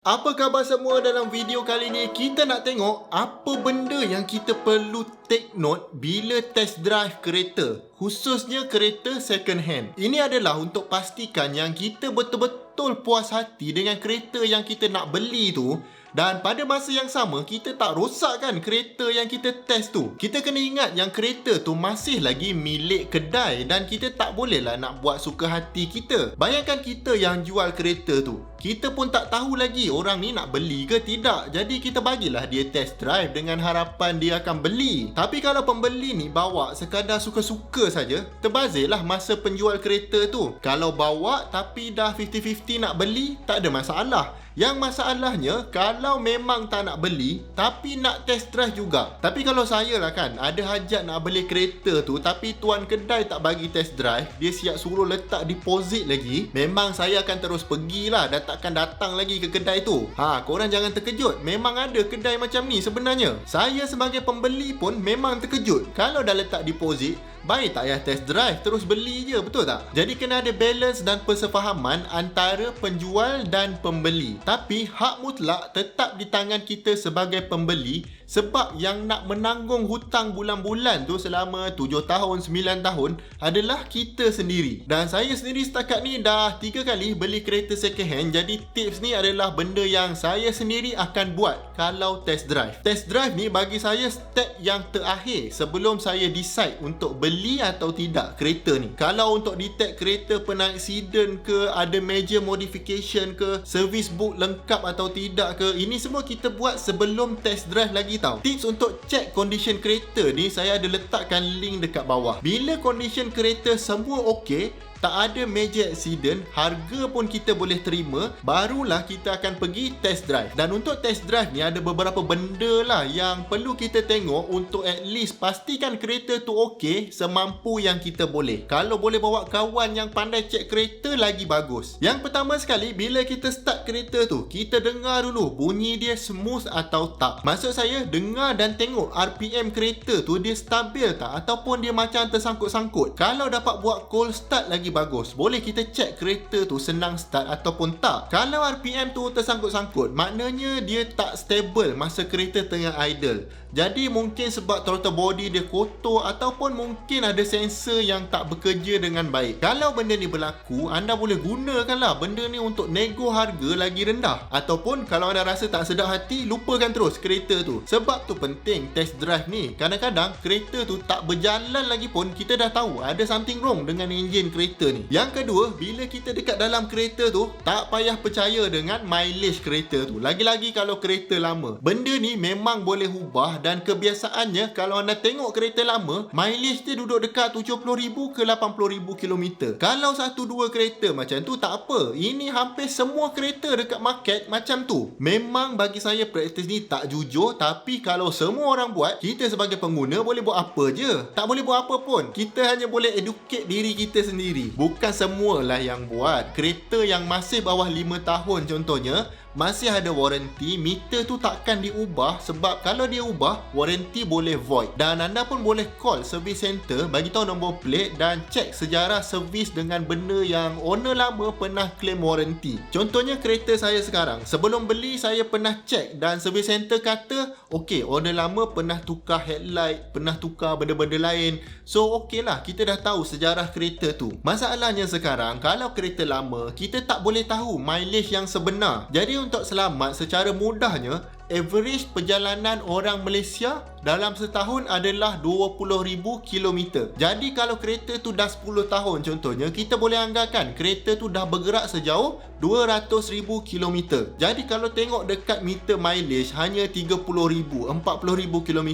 Apa khabar semua? Dalam video kali ni kita nak tengok apa benda yang kita perlu take note bila test drive kereta, khususnya kereta second hand. Ini adalah untuk pastikan yang kita betul-betul puas hati dengan kereta yang kita nak beli tu, dan pada masa yang sama kita tak rosakkan kereta yang kita test tu. Kita kena ingat yang kereta tu masih lagi milik kedai dan kita tak bolehlah nak buat suka hati kita. Bayangkan kita yang jual kereta tu, kita pun tak tahu lagi orang ni nak beli ke tidak. Jadi kita bagilah dia test drive dengan harapan dia akan beli. Tapi kalau pembeli ni bawa sekadar suka-suka saja, terbazirlah masa penjual kereta tu. Kalau bawa tapi dah 50-50 nak beli, tak ada masalah. Yang masalahnya kalau memang tak nak beli tapi nak test drive juga. Tapi kalau saya lah kan, ada hajat nak beli kereta tu tapi tuan kedai tak bagi test drive, dia siap suruh letak deposit lagi, memang saya akan terus pergilah dan takkan datang lagi ke kedai tu. Korang jangan terkejut, memang ada kedai macam ni sebenarnya. Saya sebagai pembeli pun memang terkejut. Kalau dah letak deposit, baik tak payah test drive, terus beli je, betul tak? Jadi kena ada balance dan persefahaman antara penjual dan pembeli. Tapi hak mutlak tetap di tangan kita sebagai pembeli, sebab yang nak menanggung hutang bulan-bulan tu selama 7 tahun, 9 tahun adalah kita sendiri. Dan saya sendiri setakat ni dah 3 kali beli kereta second hand. Jadi tips ni adalah benda yang saya sendiri akan buat kalau test drive. Test drive ni bagi saya step yang terakhir sebelum saya decide untuk beli atau tidak kereta ni. Kalau untuk detect kereta pernah accident ke, ada major modification ke, service book lengkap atau tidak ke, ini semua kita buat sebelum test drive lagi tau. Tips untuk check condition kereta ni saya ada letakkan link dekat bawah. Bila condition kereta semua okey, tak ada major accident, harga pun kita boleh terima, barulah kita akan pergi test drive. Dan untuk test drive ni ada beberapa benda lah yang perlu kita tengok untuk at least pastikan kereta tu okey semampu yang kita boleh. Kalau boleh bawa kawan yang pandai check kereta, lagi bagus. Yang pertama sekali, bila kita start kereta tu, kita dengar dulu bunyi dia smooth atau tak. Maksud saya, dengar dan tengok RPM kereta tu dia stabil tak ataupun dia macam tersangkut-sangkut. Kalau dapat buat cold start lagi bagus. Boleh kita check kereta tu senang start ataupun tak. Kalau RPM tu tersangkut-sangkut, maknanya dia tak stable masa kereta tengah idle. Jadi mungkin sebab throttle body dia kotor ataupun mungkin ada sensor yang tak bekerja dengan baik. Kalau benda ni berlaku, anda boleh gunakanlah benda ni untuk nego harga lagi rendah. Ataupun kalau anda rasa tak sedap hati, lupakan terus kereta tu. Sebab tu penting test drive ni. Kadang-kadang kereta tu tak berjalan lagi pun kita dah tahu ada something wrong dengan enjin kereta ni. Yang kedua, bila kita dekat dalam kereta tu, tak payah percaya dengan mileage kereta tu. Lagi-lagi kalau kereta lama. Benda ni memang boleh ubah, dan kebiasaannya kalau anda tengok kereta lama, mileage dia duduk dekat 70,000 ke 80,000 km. Kalau 1-2 kereta macam tu tak apa. Ini hampir semua kereta dekat market macam tu. Memang bagi saya praktis ni tak jujur, tapi kalau semua orang buat, kita sebagai pengguna boleh buat apa je? Tak boleh buat apa pun. Kita hanya boleh educate diri kita sendiri. Bukan semualah yang buat. Kereta yang masih bawah 5 tahun contohnya, masih ada warranty, meter tu takkan diubah, sebab kalau dia ubah, warranty boleh void. Dan anda pun boleh call service center, bagi tahu nombor plate dan cek sejarah servis dengan benda yang owner lama pernah claim warranty. Contohnya kereta saya sekarang, sebelum beli saya pernah cek dan service center kata okey, owner lama pernah tukar headlight, pernah tukar benda-benda lain. So okey lah, kita dah tahu sejarah kereta tu. Masalahnya sekarang, kalau kereta lama, kita tak boleh tahu mileage yang sebenar. Jadi untuk selamat, secara mudahnya, average perjalanan orang Malaysia dalam setahun adalah 20,000 km. Jadi kalau kereta tu dah 10 tahun contohnya, kita boleh anggarkan kereta tu dah bergerak sejauh 200,000 km. Jadi kalau tengok dekat meter mileage hanya 30,000, 40,000 km,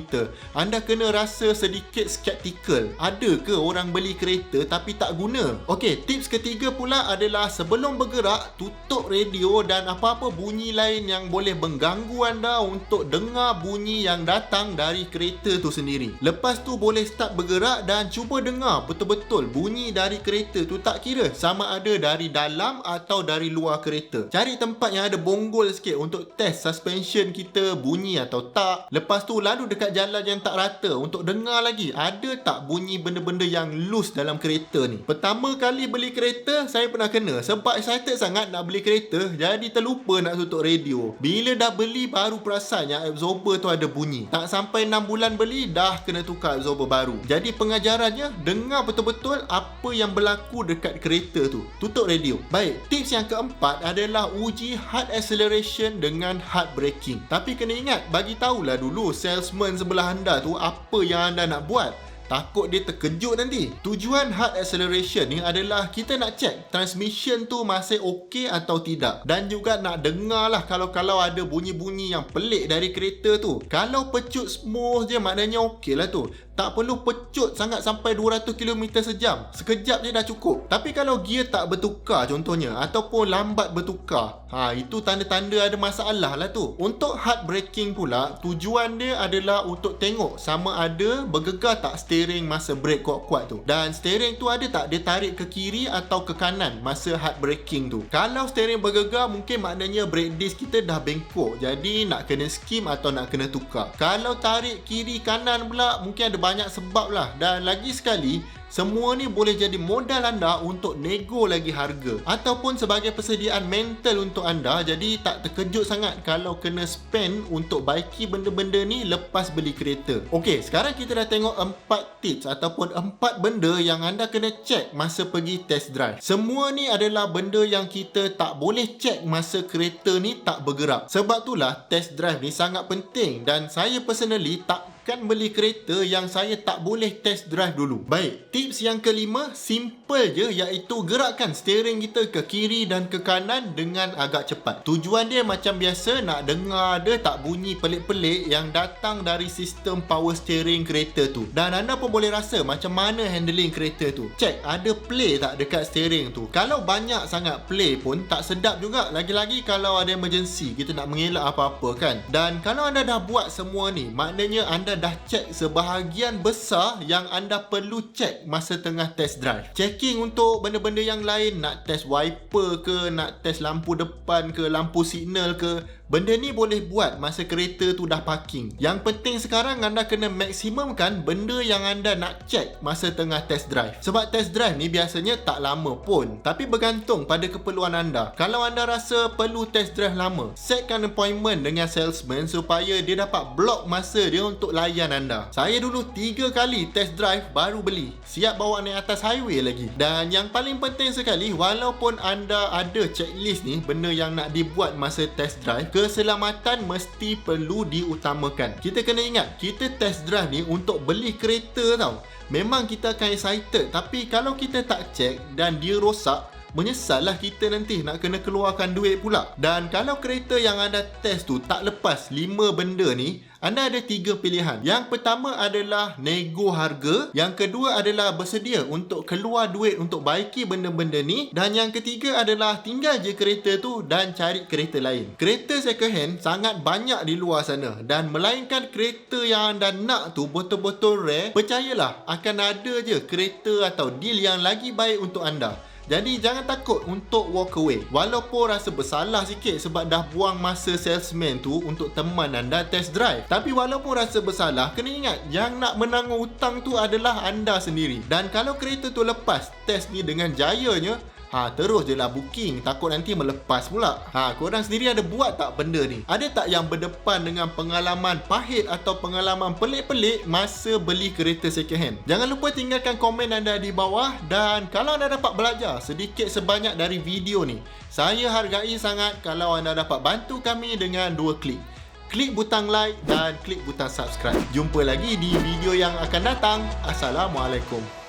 anda kena rasa sedikit skeptical. Ada ke orang beli kereta tapi tak guna? Okey, tips ketiga pula adalah sebelum bergerak, tutup radio dan apa-apa bunyi lain yang boleh mengganggu anda untuk dengar bunyi yang datang dari dari kereta tu sendiri. Lepas tu boleh start bergerak dan cuba dengar betul-betul bunyi dari kereta tu, tak kira sama ada dari dalam atau dari luar kereta. Cari tempat yang ada bonggol sikit untuk test suspension kita bunyi atau tak. Lepas tu lalu dekat jalan yang tak rata untuk dengar lagi ada tak bunyi benda-benda yang loose dalam kereta ni. Pertama kali beli kereta saya pernah kena, sebab excited sangat nak beli kereta jadi terlupa nak tutup radio. Bila dah beli baru perasan yang absorber tu ada bunyi. Tak sampai 6 bulan beli dah kena tukar absorber baru. Jadi pengajarannya dengar betul-betul apa yang berlaku dekat kereta tu. Tutup radio. Baik, tips yang keempat adalah uji hard acceleration dengan hard braking. Tapi kena ingat, bagi tahulah dulu salesman sebelah anda tu apa yang anda nak buat. Takut dia terkejut nanti. Tujuan hard acceleration ni adalah kita nak check transmission tu masih okey atau tidak. Dan juga nak dengar lah kalau ada bunyi-bunyi yang pelik dari kereta tu. Kalau pecut smooth je maknanya okey lah tu. Tak perlu pecut sangat sampai 200 km sejam. Sekejap je dah cukup. Tapi kalau gear tak bertukar contohnya, ataupun lambat bertukar, itu tanda-tanda ada masalah lah tu. Untuk hard braking pula, tujuan dia adalah untuk tengok sama ada bergegar tak steering masa brake kuat-kuat tu. Dan steering tu ada tak dia tarik ke kiri atau ke kanan masa hard braking tu. Kalau steering bergegar, mungkin maknanya brake disc kita dah bengkok. Jadi nak kena skim atau nak kena tukar. Kalau tarik kiri kanan pula, mungkin ada banyak sebab lah. Dan lagi sekali, semua ni boleh jadi modal anda untuk nego lagi harga ataupun sebagai persediaan mental untuk anda. Jadi tak terkejut sangat kalau kena spend untuk baiki benda-benda ni lepas beli kereta. Okey, sekarang kita dah tengok 4 tips ataupun 4 benda yang anda kena check masa pergi test drive. Semua ni adalah benda yang kita tak boleh check masa kereta ni tak bergerak. Sebab itulah test drive ni sangat penting dan saya personally takkan beli kereta yang saya tak boleh test drive dulu. Baik, tips yang kelima, simple je, iaitu gerakkan steering kita ke kiri dan ke kanan dengan agak cepat. Tujuan dia macam biasa, nak dengar ada tak bunyi pelik-pelik yang datang dari sistem power steering kereta tu. Dan anda pun boleh rasa macam mana handling kereta tu. Check ada play tak dekat steering tu. Kalau banyak sangat play pun tak sedap juga. Lagi-lagi kalau ada emergency, kita nak mengelak apa-apa kan. Dan kalau anda dah buat semua ni, maknanya anda dah check sebahagian besar yang anda perlu check masa tengah test drive. Checking untuk benda-benda yang lain, nak test wiper ke, nak test lampu depan ke, lampu signal ke, benda ni boleh buat masa kereta tu dah parking. Yang penting sekarang anda kena maksimumkan benda yang anda nak check masa tengah test drive. Sebab test drive ni biasanya tak lama pun, tapi bergantung pada keperluan anda. Kalau anda rasa perlu test drive lama, setkan appointment dengan salesman supaya dia dapat block masa dia untuk layan anda. Saya dulu 3 kali test drive baru beli, siap bawa naik atas highway lagi. Dan yang paling penting sekali, walaupun anda ada checklist ni, benda yang nak dibuat masa test drive, keselamatan mesti perlu diutamakan. Kita kena ingat, kita test drive ni untuk beli kereta tau. Memang kita akan excited, tapi kalau kita tak check dan dia rosak, menyesallah kita nanti nak kena keluarkan duit pula. Dan kalau kereta yang anda test tu tak lepas 5 benda ni, anda ada 3 pilihan. Yang pertama adalah nego harga, yang kedua adalah bersedia untuk keluar duit untuk baiki benda-benda ni, dan yang ketiga adalah tinggal je kereta tu dan cari kereta lain. Kereta second hand sangat banyak di luar sana, dan melainkan kereta yang anda nak tu betul-betul rare, percayalah akan ada je kereta atau deal yang lagi baik untuk anda. Jadi jangan takut untuk walk away. Walaupun rasa bersalah sikit sebab dah buang masa salesman tu untuk teman anda test drive. Tapi walaupun rasa bersalah, kena ingat yang nak menanggung hutang tu adalah anda sendiri. Dan kalau kereta tu lepas test ni dengan jayanya, terus je lah booking. Takut nanti melepas pula. Korang sendiri ada buat tak benda ni? Ada tak yang berdepan dengan pengalaman pahit atau pengalaman pelik-pelik masa beli kereta second hand? Jangan lupa tinggalkan komen anda di bawah. Dan kalau anda dapat belajar sedikit sebanyak dari video ni, saya hargai sangat kalau anda dapat bantu kami dengan 2 klik. Klik butang like dan klik butang subscribe. Jumpa lagi di video yang akan datang. Assalamualaikum.